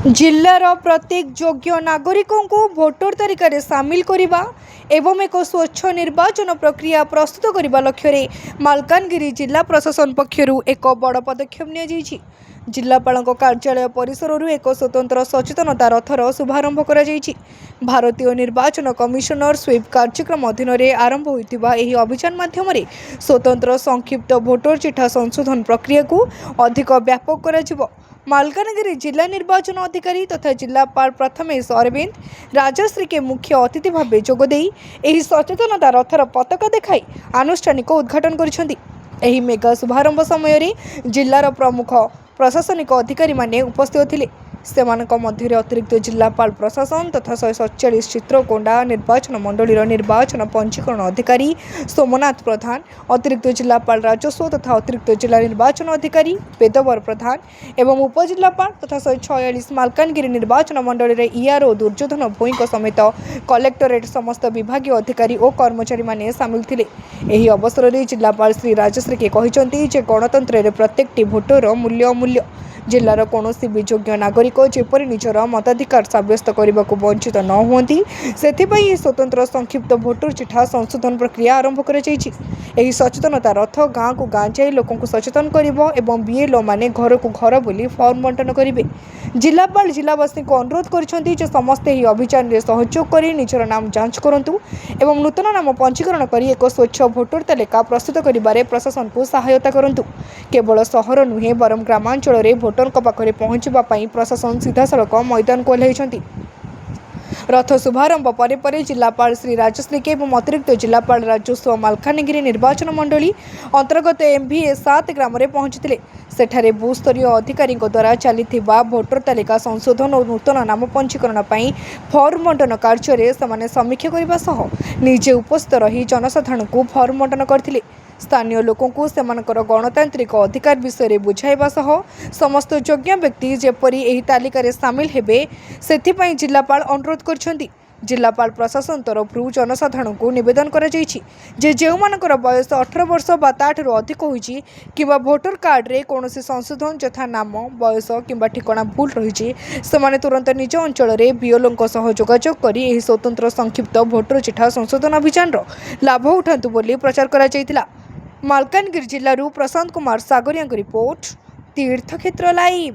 जिल्लार प्रत्येक योग्य नागरिकों को भोटर तालिका रे सामिल करिबा एवं एक स्वच्छ निर्वाचन प्रक्रिया प्रस्तुत करने लक्ष्य मालकानगिरी जिला प्रशासन पक्षरु एक बड़ पदक्षेप निया जायछि। जिलापाल कार्यालय परिसर एक स्वतंत्र सचेतनता रथर शुभारंभ करा जायछि। भारतीय निर्वाचन कमिशनर स्वीप कार्यक्रम अधीन आरंभ होइतिबा एही अभियान माध्यम स्वतंत्र संक्षिप्त भोटर चिठा संशोधन प्रक्रिया को अधिक व्यापक करा मालकानगिरी जिला निर्वाचन अधिकारी तथा जिलापाल प्रथमेश अरविंद राजश्री के मुख्य अतिथि भाव जोगदे एही सचेतनता रथर पताका देखाई आनुष्ठानिक उद्घाटन करिसेंति। एही मेगा शुभारंभ समय जिलार प्रमुख प्रशासनिक अधिकारी माने उपस्थित थिले। सेमानक मध्य अतिरिक्त जिलापाल प्रशासन तथा 147 चित्रकोंडा निर्वाचन मंडलीर निर्वाचन पंजीकरण अधिकारी सोमनाथ प्रधान, अतिरिक्त जिलापाल राजस्व तथा अतिरिक्त जिला निर्वाचन अधिकारी वेदवर प्रधान एवं उपजिलापाल तथा 146 मालकानगिरी निर्वाचन मंडलीर ईआरओ दुर्योधन भोई समेत कलेक्टरेट समस्त विभागीय अधिकारी और कर्मचारी माने सामिल थिले। एही अवसर में जिलापाल श्री राजश्री के कहिसेंति जे गणतंत्र प्रत्येकटी भोटर मूल्य अमूल्य। जिलार कौनसी भी योग्य नागरिक जेपरी निजर मताधिकार सब्यस्त करने को वंचित न हुंती से स्वतंत्र संक्षिप्त भोटर चिठा संशोधन प्रक्रिया आरंभ कर सचेतनता रथ गाँव को गाँ जाई लोकों को सचेतन कर बीएलओ माने घर को घर बुली फॉर्म बंटन करेंगे। जिलापाल जिलावासी को अनुरोध कर समस्ते ही अभियान में सहयोग कर निजर नाम जांच करूँ एवं नूतन नाम पंजीकरण कर एक स्वच्छ भोटर तालिका प्रस्तुत कर प्रशासन को सहायता करूँ। केवल सहर नुहे बरम ग्रामांचल में भोटर पाखे पहुंचापी प्रशासन सीधा सड़क मैदान को ओह्लैछंती। रथ शुभारंभ पर जिलापाल श्री राजश्री के अतिरिक्त जिलापाल राजस्व मालकानगिरी निर्वाचन मंडली अंतर्गत MVA 7 ग्राम में पहुंचते सेठारे बूथ स्तरीय अधिकारी द्वारा चलीथिबा भोटर तालिका संशोधन और नूतन नाम पंजीकरण पर फॉर्म बंटन कार्य से समीक्षा करने सह निजे उपस्थित रही जनसाधारण को फॉर्म बंटन करथिले। स्थानीय लोकों को सेमानकर गणतांत्रिक अधिकार विषय बुझाइबा सह समस्त योग्य व्यक्ति जेपरी एही तालिका रे सामिल हेबे सेथिपई जिलापाल अनुरोध करछंती। जिलापाल प्रशासन तरफ जनसाधारण को निवेदन करा जायछि जे जेउमानकर बयस 18 वर्ष बा ताठरो अधिक होईछि किबा भोटर कार्ड रे कोनोसी संशोधन यथा नाम बयस किबा ठिकाना भूल रहिछि सेमाने तुरंत निज अंचल रे बीएलओ सह जोगाजोग करी एही स्वतंत्र संक्षिप्त भोटर चिठा संशोधन अभियान रो लाभ उठांतु बोली प्रचार करा जायतिला। मालकानगिरी जिल्लारू प्रशांत कुमार सागरिया रिपोर्ट तीर्थक्षेत्र लाइव।